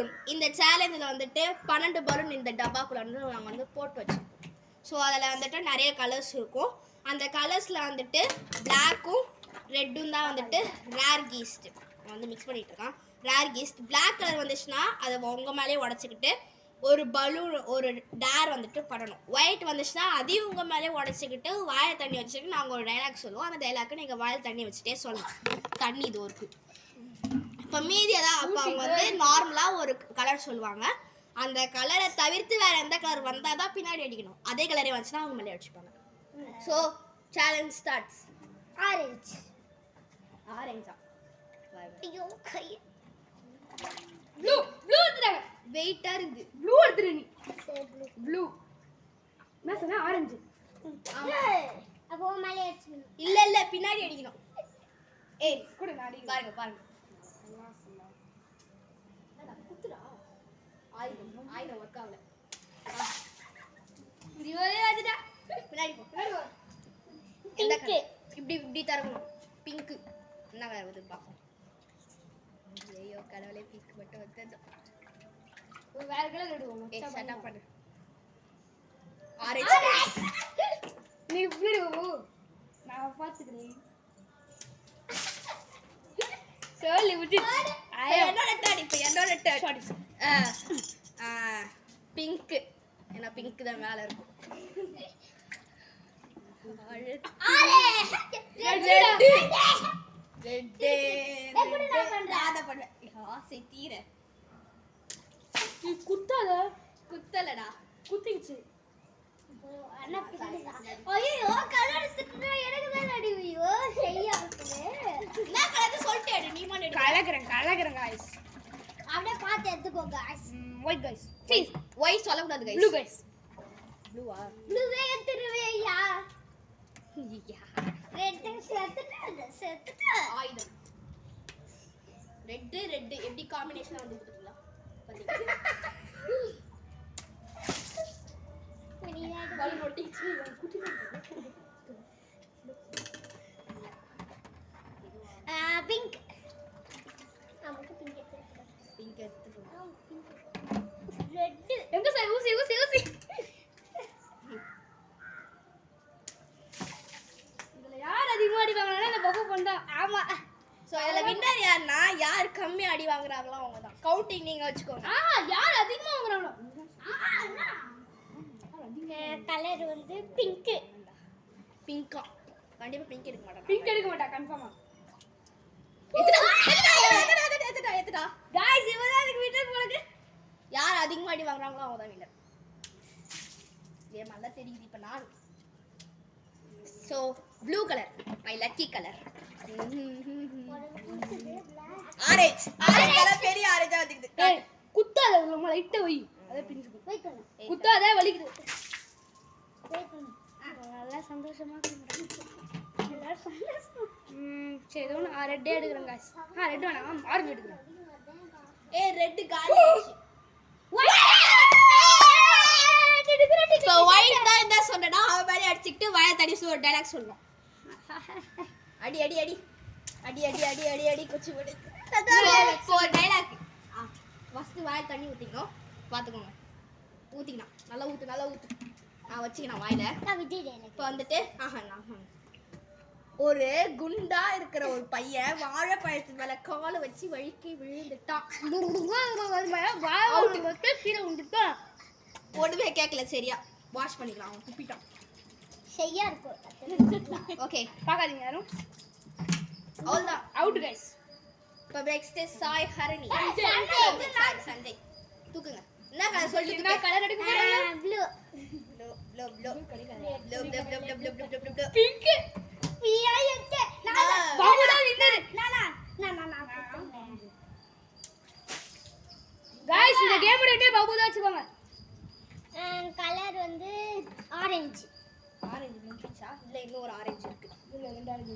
Balloon. இந்த சேலஞ்சில் வந்துட்டு 12 balloon இந்த டப்பாக்குள்ள வந்து நாங்கள் வந்து போட்டு வச்சோம். ஸோ அதில் வந்துட்டு நிறைய கலர்ஸ் இருக்கும். அந்த கலர்ஸில் வந்துட்டு பிளாக்கும் ரெட்டும் தான் வந்துட்டு ரேர் கீஸ்ட் வந்து மிக்ஸ் பண்ணிட்டு இருக்கான். ரேர் கீஸ்ட் பிளாக் கலர் வந்துச்சுன்னா அதை உங்கள் மேலேயே உடச்சிக்கிட்டு ஒரு பலூன் ஒரு டேர் வந்துட்டு பண்ணணும். ஒயிட் வந்துச்சுன்னா அதையும் உங்கள் மேலேயே உடச்சிக்கிட்டு வாயில் தண்ணி வச்சுக்கிட்டு நாங்கள் ஒரு டைலாக் சொல்லுவோம். அந்த டைலாக்கு நீங்கள் வாயில் தண்ணி வச்சுட்டே சொல்லலாம். தண்ணி இது இருக்கு. இப்போ மீதி அதான் அப்போ அவங்க வந்து நார்மலாக ஒரு கலர் சொல்லுவாங்க. அந்த கலரை தவிர்த்து வேற எந்த கலர் வந்தால் தான் பின்னாடி அடிக்கணும். அதே கலரே வந்துச்சுன்னா அவங்க மேலே அடிச்சுப்பாங்க. So challenge starts. ஆரஞ்சு. ஆரஞ்சா? ஐயோ கை. Blue blue எடுத்துறாங்க. வெயிட்டா இருக்குது. ப்ளூ எடுத்துற நீ. ப்ளூ. நான் சொன்னா ஆரஞ்சு. அப்போ மேலே அடிச்சு. இல்ல இல்ல பின்னாடி அடிக்கணும். ஏய் குடு நான் அடிக்கிறேன். பாருங்க பாருங்க. அண்ணா குத்துடா. ஆயிரம் வர்க் ஆகல. இதுவே அதுடா. பின்னாடி போ. பின்னாடி போ. பிங்க். இப்படி இப்படி தரணும். பிங்க். என்ன கலர் வருது பாப்போம். ஐயோ கடவுளே பிங்க் மட்டும் வந்தது. ஒரு வேற கலர் எடுவோம். ஏய் ஷட் அப் பண்ணு. ஆரஞ்சு. நீ இப்படி நான் பாத்துக்கிறேன். சொல்லி விட்டு என்னோட டர்ன். இப்போ என்னோட டர்ன். பிங்க். ஏன்னா பிங்க் தான் மேல இருக்கும். குத்தலடா குத்திச்சு. ஐயோ கலர் எடுத்துட்டா எனக்கு தான் அடிவியோ சரியா இருக்குது. நான் கலர் சொல்லிட்டே அடி நீ மானே கலக்குறேன் गाइस. அப்படியே பார்த்து எடுத்துக்கோ guys. White guys. Please white சொல்ல கூடாது गाइस. Blue guys. ப்ளூவா? ப்ளூவே எடுத்துருவேயா. யா. ரெட் செத்துட்டா. ஆயிடும். ரெட் எப்படி காம்பினேஷனா வந்து குடுத்துறலாம். பாத்தீங்களா? பால் போட்டிச்சு குட்டில. பிங்க். நமக்கு பிங்க் எடுத்துறோம். பிங்க் எடுத்துறோம். ரெட். எங்க சார் ஊசி. இதுல யார் அதிகமா அடி வாங்குறானோ அந்த பப்பு பண்ணா. ஆமா. சோ இதுல வின்னர் யாருன்னா யார் கம்மி அடி வாங்குறாங்களோ அவங்க தான். கவுண்டிங் நீங்க வச்சுக்கோங்க. யார் அதிகமா வாங்குறாங்களோ. கலர் வந்து பிங்க். பிங்கா கண்டிப்பா பிங்க் எடுக்க மாட்டாங்க. பிங்க் எடுக்க மாட்டா கன்ஃபார்மா. எத்தடா गाइस இவதான் எனக்கு வின்னர் போலக்கு. யார் அதிகமா அடி வாங்குறாங்களோ அவங்க தான் வின்னர். ஏ நல்லா தெரியுது இப்ப நான். So blue colour my lucky colour. Orange colour பெரிய ஆரஞ்சா வந்துக்குது. ஏய் குத்தாத நம்ம லைட்டா வை. அத பிஞ்சு வெயிட் பண்ணு. குத்தாத வலிக்குது. வெயிட் பண்ணு. நல்லா சந்தோஷமா இருக்கீங்க. எல்லாரும் சந்தோஷமா. சரி இதோ நான் ரெட் எடுக்கறேன் गाइस. ரெட் வேணாம் ஆரஞ்சு எடுக்கறேன். ஏய் ரெட் காலி ஆச்சு. சோ ஒயிட் தான் இந்த சொன்னடா அவ மேல அடிச்சிட்டு வாய தடி ஒரு டைலாக் சொல்லணும். அடி குச்சி விடு. So dialogue. ஃபர்ஸ்ட் வாய தண்ணி ஊத்திக்கணும். பாத்துக்கோங்க. ஊத்திக்கணும். நல்லா ஊத்து. நான் வச்சிக்கணும் வாயில. நான் விட்டுட்டேன். இப்போ வந்துட்டு ஒரு குண்டா இருக்கிற ஒரு பையன் வாழைப்பழத்து மேல காலை வச்சு வழுக்கி விழுந்துட்டான். ஒண்ணுமே கேட்கல. சரியா வாஷ் பண்ணிக்கலாம். அவன் குப்பிட்டான். சரியா இருக்கும். ஓகே பாக்காதீங்க யாரும். அவ்வளவுதான் அவுட் गाइस. இப்போ நெக்ஸ்ட் சாய் ஹரணி. சஞ்சய் தூக்குங்க. என்ன கலர் சொல்லி என்ன கலர் எடுக்க போறீங்க? ப்ளூ. பிங்க். பியாயட்டே. பாபுடா வின்னர். நான் गाइस இந்த கேம் டேட்டே பாபு தான் வச்சுக்கோங்க. கலர் வந்து ஆரஞ்சு. ஆரஞ்சு முடிஞ்சா இல்ல இன்னும் ஒரு ஆரஞ்சு இருக்கு. இல்ல ரெண்டு ஆரஞ்சு.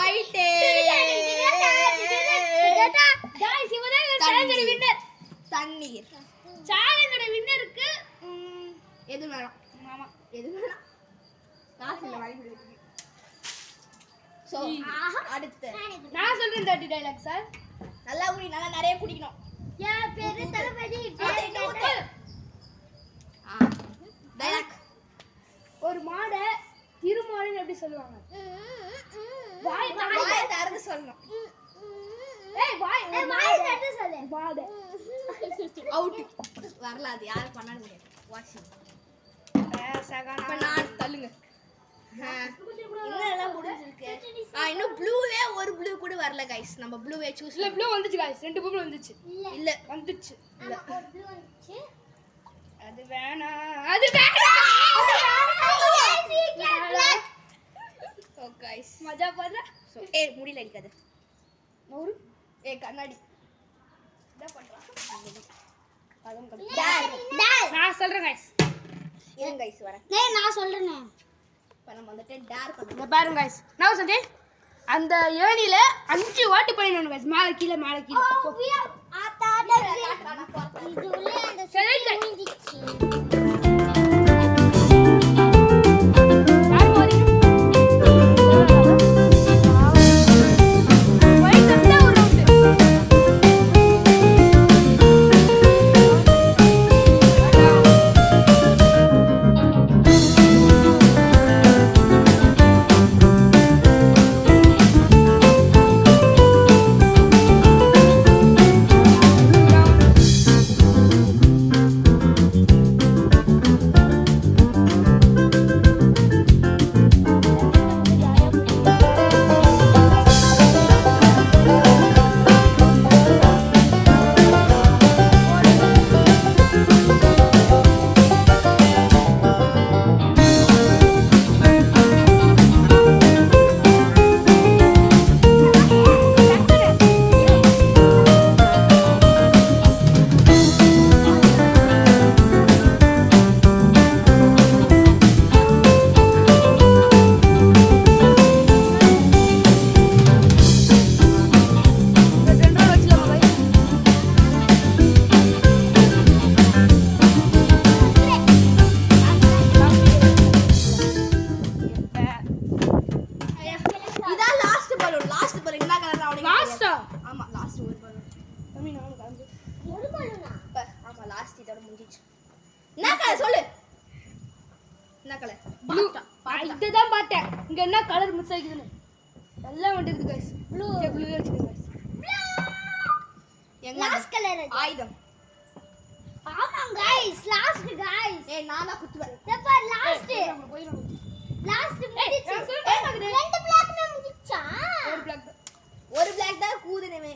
ஒயிட். गाइस இவதான் சேலஞ்சோட வின்னர். தண்ணீர். சேலஞ்சோட வின்னருக்கு எது வேணும்? மாமா எது வேணும்? காசு இல்ல வாங்கி கொடுங்க. சோ அடுத்து நான் சொல்றேன் 30 டயலாக் சார். நல்லா குடி. நல்லா நிறைய குடிக்கணும். என் பேரு தளபதி டைலாக். ஒரு மாடை திருமாடுன்னு எப்படி சொல்லுவாங்க? வாய் திறந்து சொல்லணும். வாய் தட்டு சொல்லு மாடு. அவுட். வரல, அது யாரும் பண்ண முடியாது. வாஷிங். இப்ப நான் தள்ளுங்க. இன்னும் முடிஞ்சிருக்கு. இன்னும் ப்ளூவே ஒரு ப்ளூ கூட வரல கைஸ். நம்ம ப்ளூவே சூஸ் இல்ல ப்ளூ வந்துச்சு गाइस. 2 ப்ளூ வந்துச்சு. இல்ல வந்துச்சு. ஆமா ஒரு ப்ளூ வந்துச்சு அது வேணாம். ஓ கைஸ் மஜா பண்ற. சோ முடியல அடிக்காத. ஒரு கண்ணாடி என்ன பண்றா? நான் சொல்றேன் गाइस. இருங்க கைஸ் வரேன். நான் சொல்றேனே இப்ப நம்ம வந்துட்டு டேர் பண்ணுங்க. இத பாருங்க गाइस. நான் சொல்றேன் அந்த ஏணில 5 வாட்டி பண்ணிடணும் गाइस. மேல கீழ மேல கீழ. இது உள்ள அந்த சரி முடிஞ்சிச்சு யார் வரீங்க? போய் கட்ட ஒரு ரவுண்ட். இதான் லாஸ்ட் பலூன். லாஸ்ட் பலூன் என்ன கலர் அவனுக்கு? லாஸ்டா? ஆமா லாஸ்ட் ஒரு பலூன். தம்பி நான் காந்து. ஒரு பலூனா ஆமா லாஸ்ட் இதோட முடிஞ்சிச்சு. என்ன கலர் சொல்லு? என்ன கலர்? ப்ளூ. இதுதான் பார்த்தேன். இங்க என்ன கலர் மிஸ் ஆகிக்குதுன்னு. எல்லாம் வந்துருக்கு गाइस. ப்ளூ. ப்ளூ வச்சுக்கோங்க गाइस. எங்க லாஸ்ட் கலர் ஆயுதம். ஆமா गाइस லாஸ்ட் गाइस நான் தான் குத்துவேன். தப்பா லாஸ்ட் போயிடும். லாஸ்ட் முடிஞ்சிச்சு நான் சொல்றேன். ரெண்டு பிளாக்மே முடிஞ்சிச்சா ஒரு பிளாக் தான். ஒரு black தான் கூதுனவே.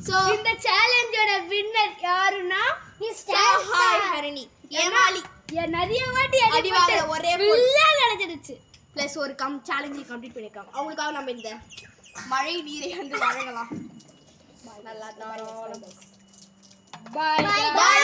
சோ இந்த சேலஞ்சோட வின்னர் யாருன்னா ஹாய் ஹரணி. ஏமாளி. நிறைய வாட்டி அடி வாங்குற ஒரே பொண்ணு. ஃபுல்லா நடந்துடுச்சு. ப்ளஸ் ஒரு சேலஞ்சை கம்ப்ளீட் பண்ணிருக்காங்க. அவங்களுக்காக நம்ம இந்த மழை நீரை வந்து வழங்கலாம். நல்லா தாராளமா. Bye bye